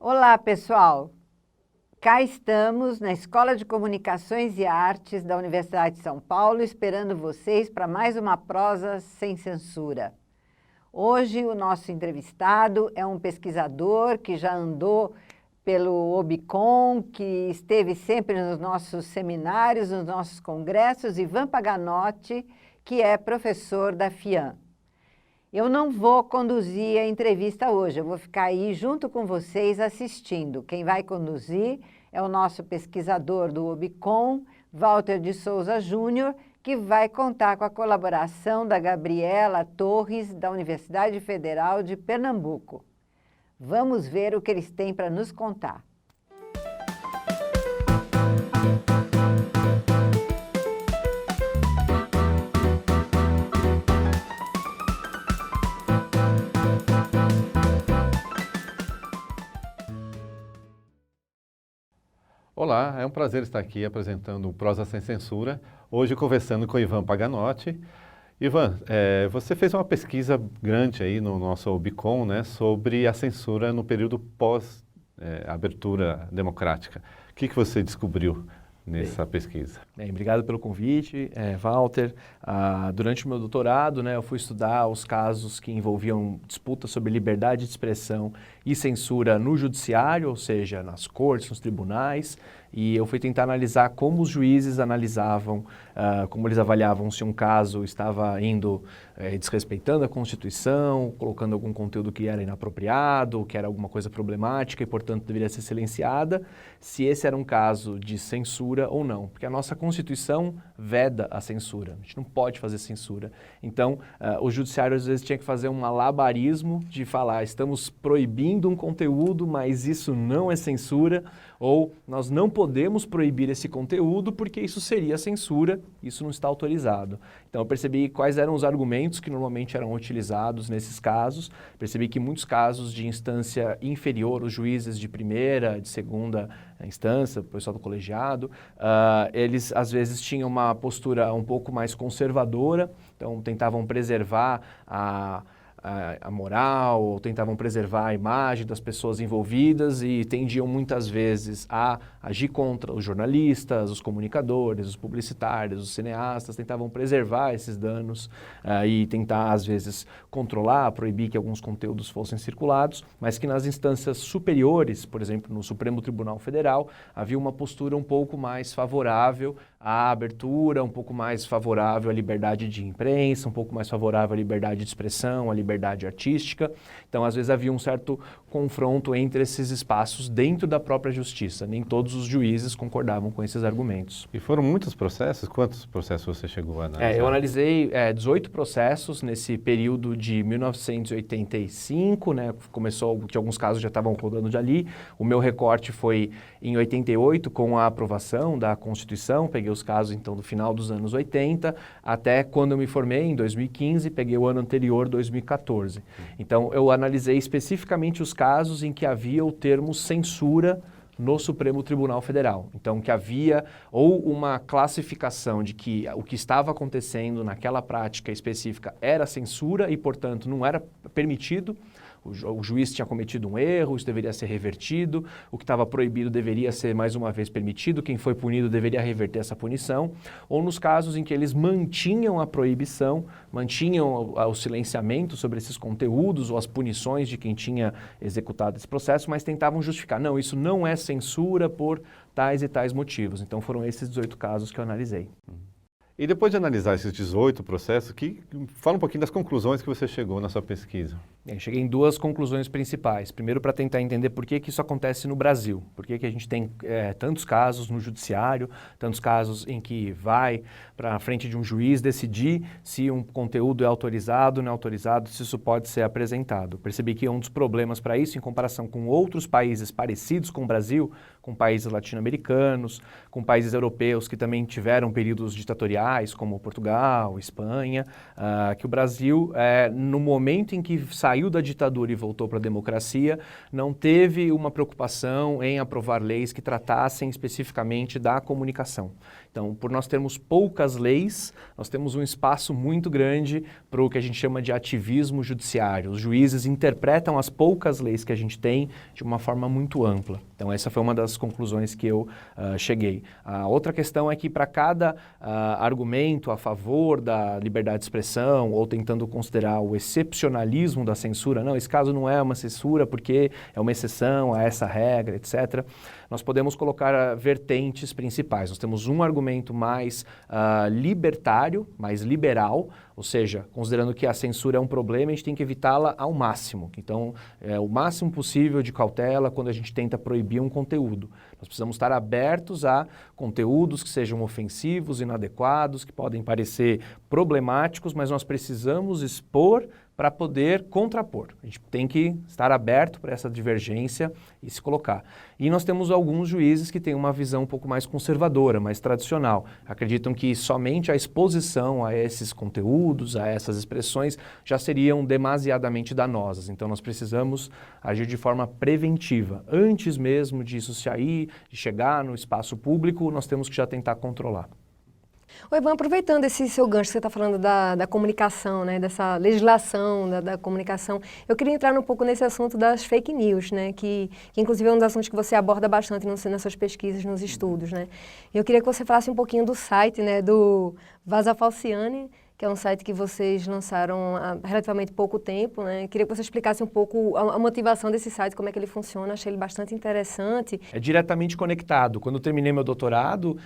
Olá, pessoal! Cá estamos na Escola de Comunicações e Artes da Universidade de São Paulo, esperando vocês para mais uma prosa sem censura. Hoje o nosso entrevistado é um pesquisador que já andou pelo Obicom, que esteve sempre nos nossos seminários, nos nossos congressos, Ivan Paganotti, que é professor da FIAM. Eu não vou conduzir a entrevista hoje, eu vou ficar aí junto com vocês assistindo. Quem vai conduzir é o nosso pesquisador do Obicom, Walter de Souza Júnior, que vai contar com a colaboração da Gabriela Torres, da Universidade Federal de Pernambuco. Vamos ver o que eles têm para nos contar. Olá, é um prazer estar aqui apresentando o Prosa Sem Censura, hoje conversando com o Ivan Paganotti. Ivan, você fez uma pesquisa grande aí no nosso Obicom, né, sobre a censura no período pós-abertura democrática. O que você descobriu nessa pesquisa? Bem, obrigado pelo convite, Walter. Durante o meu doutorado, eu fui estudar os casos que envolviam disputas sobre liberdade de expressão e censura no judiciário, ou seja, nas cortes, nos tribunais, e eu fui tentar analisar como os juízes analisavam, como eles avaliavam se um caso estava indo desrespeitando a Constituição, colocando algum conteúdo que era inapropriado, que era alguma coisa problemática e, portanto, deveria ser silenciada, se esse era um caso de censura ou não, porque a nossa Constituição veda a censura, a gente não pode fazer censura. Então, o judiciário às vezes tinha que fazer um malabarismo de falar, estamos proibindo um conteúdo, mas isso não é censura, ou nós não podemos proibir esse conteúdo porque isso seria censura, isso não está autorizado. Então eu percebi quais eram os argumentos que normalmente eram utilizados nesses casos, percebi que muitos casos de instância inferior, os juízes de primeira, de segunda instância, o pessoal do colegiado, eles às vezes tinham uma postura um pouco mais conservadora, então tentavam preservar a moral, ou tentavam preservar a imagem das pessoas envolvidas e tendiam muitas vezes a agir contra os jornalistas, os comunicadores, os publicitários, os cineastas, tentavam preservar esses danos e tentar, às vezes, controlar, proibir que alguns conteúdos fossem circulados, mas que nas instâncias superiores, por exemplo, no Supremo Tribunal Federal, havia uma postura um pouco mais favorável à abertura, um pouco mais favorável à liberdade de imprensa, um pouco mais favorável à liberdade de expressão, à liberdade artística. Então, às vezes, havia um certo confronto entre esses espaços dentro da própria justiça. Nem todos os juízes concordavam com esses argumentos. E foram muitos processos? Quantos processos você chegou a analisar? Eu analisei 18 processos nesse período de 1985, começou, que alguns casos já estavam rodando de ali. O meu recorte foi em 88, com a aprovação da Constituição, peguei os casos, então, do final dos anos 80, até quando eu me formei, em 2015, peguei o ano anterior, 2014. Então, eu analisei especificamente os casos em que havia o termo censura no Supremo Tribunal Federal. Então, que havia ou uma classificação de que o que estava acontecendo naquela prática específica era censura e, portanto, não era permitido. O juiz tinha cometido um erro, isso deveria ser revertido, o que estava proibido deveria ser mais uma vez permitido, quem foi punido deveria reverter essa punição, ou nos casos em que eles mantinham a proibição, mantinham o silenciamento sobre esses conteúdos ou as punições de quem tinha executado esse processo, mas tentavam justificar, não, isso não é censura por tais e tais motivos. Então foram esses 18 casos que eu analisei. E depois de analisar esses 18 processos, fala um pouquinho das conclusões que você chegou na sua pesquisa. Cheguei em duas conclusões principais. Primeiro, para tentar entender por que isso acontece no Brasil. Por que a gente tem tantos casos no judiciário, tantos casos em que vai para a frente de um juiz decidir se um conteúdo é autorizado, não é autorizado, se isso pode ser apresentado. Percebi que um dos problemas para isso, em comparação com outros países parecidos com o Brasil, com países latino-americanos, com países europeus que também tiveram períodos ditatoriais, liberais, como Portugal, Espanha, que o Brasil, no momento em que saiu da ditadura e voltou para a democracia, não teve uma preocupação em aprovar leis que tratassem especificamente da comunicação. Então, por nós termos poucas leis, nós temos um espaço muito grande para o que a gente chama de ativismo judiciário. Os juízes interpretam as poucas leis que a gente tem de uma forma muito ampla. Então, essa foi uma das conclusões que eu cheguei. A outra questão é que para cada argumento a favor da liberdade de expressão ou tentando considerar o excepcionalismo da censura, não, esse caso não é uma censura porque é uma exceção a essa regra, etc., nós podemos colocar vertentes principais. Nós temos um argumento mais libertário, mais liberal, ou seja, considerando que a censura é um problema, a gente tem que evitá-la ao máximo. Então, o máximo possível de cautela quando a gente tenta proibir um conteúdo. Nós precisamos estar abertos a conteúdos que sejam ofensivos, inadequados, que podem parecer problemáticos, mas nós precisamos expor para poder contrapor. A gente tem que estar aberto para essa divergência e se colocar. E nós temos alguns juízes que têm uma visão um pouco mais conservadora, mais tradicional. Acreditam que somente a exposição a esses conteúdos, a essas expressões, já seriam demasiadamente danosas. Então nós precisamos agir de forma preventiva. Antes mesmo disso sair, de chegar no espaço público, nós temos que já tentar controlar. Ô Ivan, aproveitando esse seu gancho que você está falando da comunicação, né, dessa legislação da comunicação, eu queria entrar um pouco nesse assunto das fake news, né, que inclusive é um dos assuntos que você aborda bastante nas suas pesquisas, nos estudos, né. Eu queria que você falasse um pouquinho do site, né, do Vaza Falciani, que é um site que vocês lançaram há relativamente pouco tempo, né? Queria que você explicasse um pouco a motivação desse site, como é que ele funciona, achei ele bastante interessante. É diretamente conectado. Quando eu terminei meu doutorado,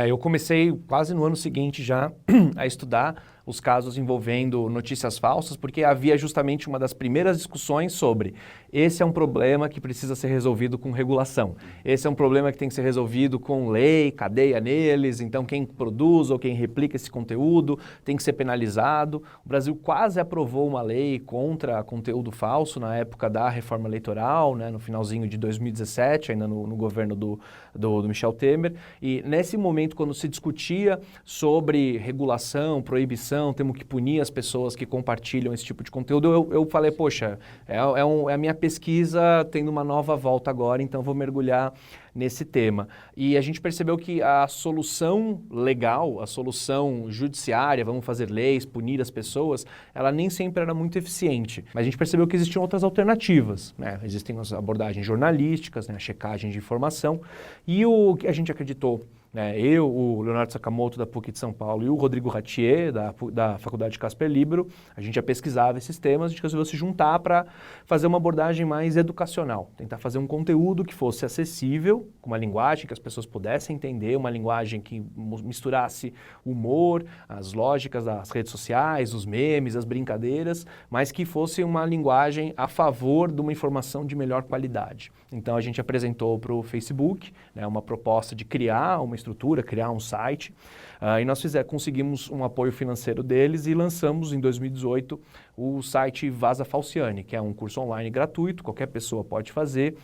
eu comecei quase no ano seguinte já a estudar os casos envolvendo notícias falsas, porque havia justamente uma das primeiras discussões sobre esse é um problema que precisa ser resolvido com regulação. Esse é um problema que tem que ser resolvido com lei, cadeia neles, então quem produz ou quem replica esse conteúdo tem que ser penalizado. O Brasil quase aprovou uma lei contra conteúdo falso na época da reforma eleitoral, né, no finalzinho de 2017, ainda no governo do Michel Temer, e nesse momento quando se discutia sobre regulação, proibição, temos que punir as pessoas que compartilham esse tipo de conteúdo, eu falei, poxa, é a minha pesquisa tendo uma nova volta agora, então vou mergulhar nesse tema. E a gente percebeu que a solução legal, a solução judiciária, vamos fazer leis, punir as pessoas, ela nem sempre era muito eficiente. Mas a gente percebeu que existiam outras alternativas, né? Existem as abordagens jornalísticas, né? A checagem de informação, e o que a gente acreditou, né? Eu, o Leonardo Sakamoto, da PUC de São Paulo, e o Rodrigo Ratier, da Faculdade Casper Libero, a gente já pesquisava esses temas, a gente resolveu se juntar para fazer uma abordagem mais educacional, tentar fazer um conteúdo que fosse acessível, com uma linguagem que as pessoas pudessem entender, uma linguagem que misturasse humor, as lógicas das redes sociais, os memes, as brincadeiras, mas que fosse uma linguagem a favor de uma informação de melhor qualidade. Então a gente apresentou para o Facebook, né, uma proposta de criar uma estrutura, criar um site, e nós conseguimos um apoio financeiro deles e lançamos em 2018 o site Vaza Falciani, que é um curso online gratuito, qualquer pessoa pode fazer,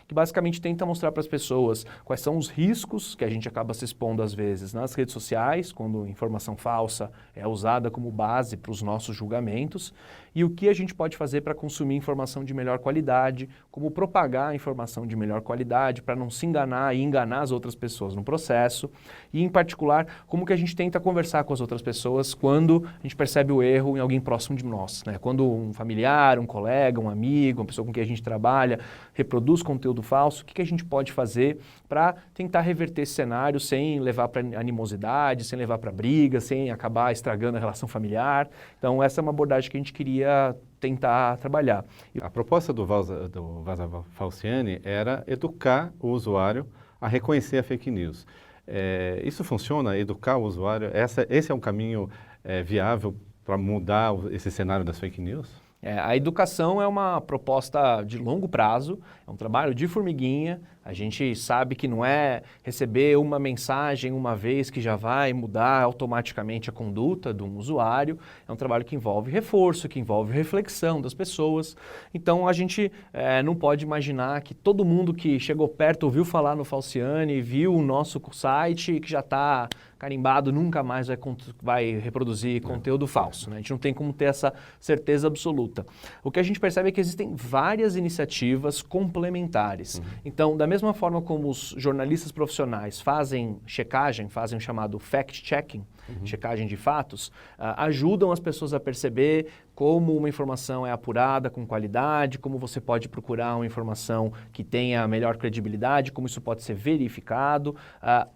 que basicamente tenta mostrar para as pessoas quais são os riscos que a gente acaba se expondo às vezes nas redes sociais, quando informação falsa é usada como base para os nossos julgamentos, e o que a gente pode fazer para consumir informação de melhor qualidade, como propagar a informação de melhor qualidade para não se enganar e enganar as outras pessoas no processo, e em particular, como que a gente tenta conversar com as outras pessoas quando a gente percebe o erro em alguém próximo de nós, né? Quando um familiar, um colega, um amigo, uma pessoa com quem a gente trabalha, reproduz conteúdo falso, o que a gente pode fazer para tentar reverter esse cenário sem levar para animosidade, sem levar para briga, sem acabar estragando a relação familiar. Então essa é uma abordagem que a gente queria tentar trabalhar. A proposta do Vaza Falciani era educar o usuário a reconhecer a fake news. Isso funciona? Educar o usuário? Esse é um caminho viável para mudar esse cenário das fake news? A educação é uma proposta de longo prazo, é um trabalho de formiguinha. A gente sabe que não é receber uma mensagem uma vez que já vai mudar automaticamente a conduta de um usuário. É um trabalho que envolve reforço, que envolve reflexão das pessoas. Então, a gente não pode imaginar que todo mundo que chegou perto, ouviu falar no Falciane, viu o nosso site, que já está carimbado, nunca mais vai reproduzir conteúdo falso, né? A gente não tem como ter essa certeza absoluta. O que a gente percebe é que existem várias iniciativas complementares. Então, da mesma forma como os jornalistas profissionais fazem checagem, fazem o chamado fact-checking, checagem de fatos, ajudam as pessoas a perceber como uma informação é apurada com qualidade, como você pode procurar uma informação que tenha melhor credibilidade, como isso pode ser verificado.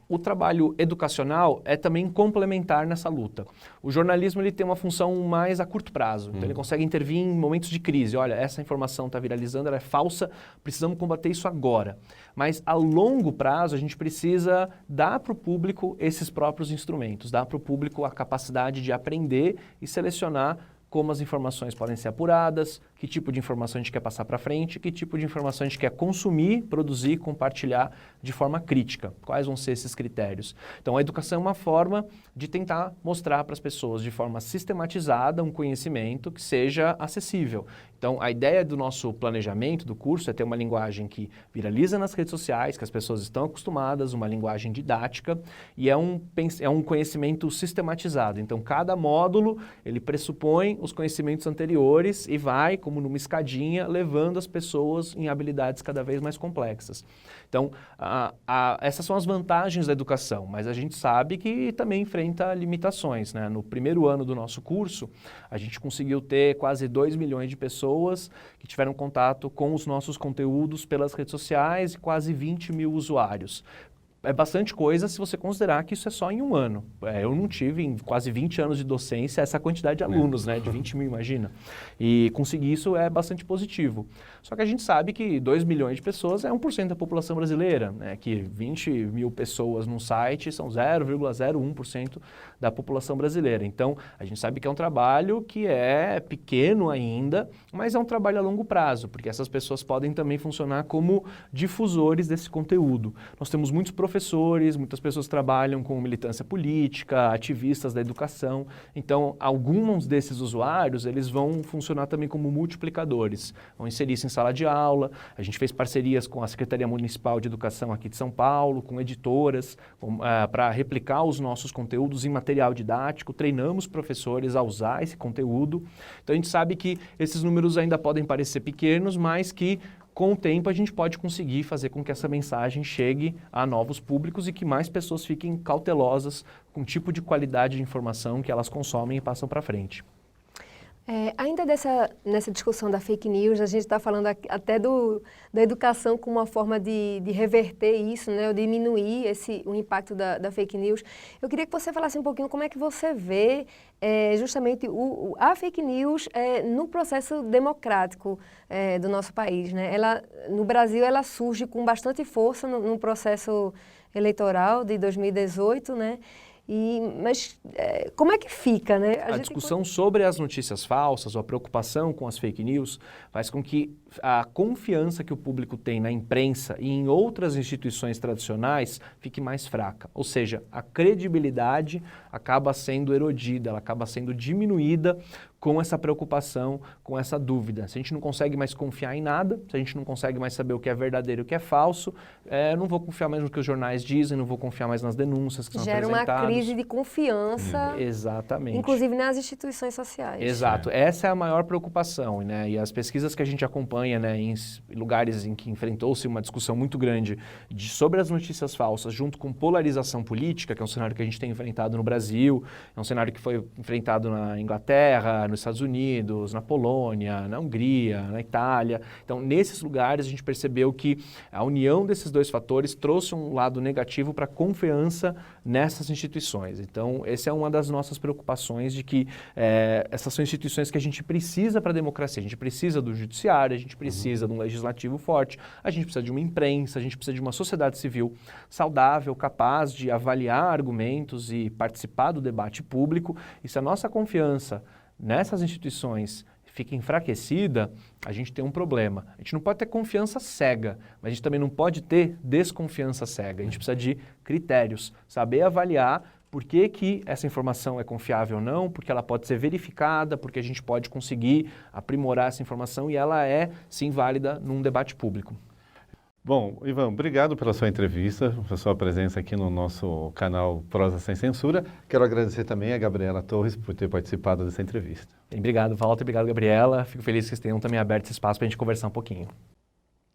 O trabalho educacional é também complementar nessa luta. O jornalismo ele tem uma função mais a curto prazo, então ele consegue intervir em momentos de crise. Olha, essa informação está viralizando, ela é falsa, precisamos combater isso agora. Mas a longo prazo a gente precisa dar para o público esses próprios instrumentos, dar para o público a capacidade de aprender e selecionar como as informações podem ser apuradas, que tipo de informação a gente quer passar para frente, que tipo de informação a gente quer consumir, produzir, compartilhar de forma crítica. Quais vão ser esses critérios? Então, a educação é uma forma de tentar mostrar para as pessoas de forma sistematizada um conhecimento que seja acessível. Então, a ideia do nosso planejamento do curso é ter uma linguagem que viraliza nas redes sociais, que as pessoas estão acostumadas, uma linguagem didática, e é um conhecimento sistematizado. Então, cada módulo, ele pressupõe os conhecimentos anteriores e vai, como numa escadinha, levando as pessoas em habilidades cada vez mais complexas. Então, essas são as vantagens da educação, mas a gente sabe que também enfrenta limitações, né? No primeiro ano do nosso curso, a gente conseguiu ter quase 2 milhões de pessoas que tiveram contato com os nossos conteúdos pelas redes sociais e quase 20 mil usuários. É bastante coisa se você considerar que isso é só em um ano. Eu não tive, em quase 20 anos de docência, essa quantidade de alunos, né? De 20 mil, imagina. E conseguir isso é bastante positivo. Só que a gente sabe que 2 milhões de pessoas é 1% da população brasileira, né? Que 20 mil pessoas num site são 0,01% da população brasileira. Então, a gente sabe que é um trabalho que é pequeno ainda, mas é um trabalho a longo prazo, porque essas pessoas podem também funcionar como difusores desse conteúdo. Nós temos muitos professores, muitas pessoas trabalham com militância política, ativistas da educação. Então, alguns desses usuários, eles vão funcionar também como multiplicadores, vão inserir-se em sala de aula. A gente fez parcerias com a Secretaria Municipal de Educação aqui de São Paulo, com editoras, para replicar os nossos conteúdos em material didático, treinamos professores a usar esse conteúdo. Então, a gente sabe que esses números ainda podem parecer pequenos, mas que com o tempo a gente pode conseguir fazer com que essa mensagem chegue a novos públicos e que mais pessoas fiquem cautelosas com o tipo de qualidade de informação que elas consomem e passam para frente. Ainda nessa discussão da fake news, a gente está falando até da educação como uma forma de reverter isso, né, ou diminuir o impacto da fake news. Eu queria que você falasse um pouquinho como é que você vê justamente a fake news no processo democrático do nosso país, né? No Brasil, ela surge com bastante força no processo eleitoral de 2018, né? Mas como é que fica, né? A discussão sobre as notícias falsas, ou a preocupação com as fake news, faz com que a confiança que o público tem na imprensa e em outras instituições tradicionais fique mais fraca. Ou seja, a credibilidade acaba sendo erodida, ela acaba sendo diminuída com essa preocupação, com essa dúvida. Se a gente não consegue mais confiar em nada, se a gente não consegue mais saber o que é verdadeiro e o que é falso, não vou confiar mais no que os jornais dizem, não vou confiar mais nas denúncias que são apresentadas. Gera uma crise de confiança, exatamente, inclusive nas instituições sociais. Exato, essa é a maior preocupação, né? E as pesquisas que a gente acompanha, né, em lugares em que enfrentou-se uma discussão muito grande sobre as notícias falsas, junto com polarização política, que é um cenário que a gente tem enfrentado no Brasil, é um cenário que foi enfrentado na Inglaterra, nos Estados Unidos, na Polônia, na Hungria, na Itália. Então, nesses lugares, a gente percebeu que a união desses dois fatores trouxe um lado negativo para a confiança nessas instituições. Então, essa é uma das nossas preocupações de que essas são instituições que a gente precisa para a democracia. A gente precisa do judiciário, a gente precisa de um legislativo forte, a gente precisa de uma imprensa, a gente precisa de uma sociedade civil saudável, capaz de avaliar argumentos e participar do debate público. E se a nossa confiança nessas instituições fica enfraquecida, a gente tem um problema. A gente não pode ter confiança cega, mas a gente também não pode ter desconfiança cega. A gente precisa de critérios, saber avaliar por que que essa informação é confiável ou não, porque ela pode ser verificada, porque a gente pode conseguir aprimorar essa informação e ela é, sim, válida num debate público. Bom, Ivan, obrigado pela sua entrevista, pela sua presença aqui no nosso canal Prosa Sem Censura. Quero agradecer também a Gabriela Torres por ter participado dessa entrevista. Obrigado, Walter. Obrigado, Gabriela. Fico feliz que vocês tenham também aberto esse espaço para a gente conversar um pouquinho.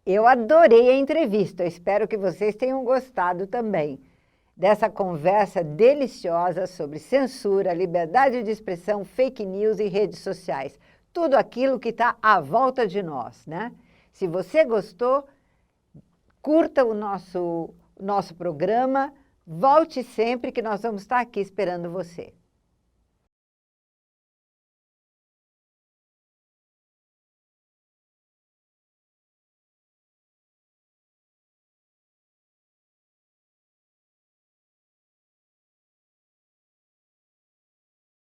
Eu adorei a entrevista, eu espero que vocês tenham gostado também dessa conversa deliciosa sobre censura, liberdade de expressão, fake news e redes sociais. Tudo aquilo que está à volta de nós, né? Se você gostou, curta o nosso programa, volte sempre que nós vamos estar aqui esperando você.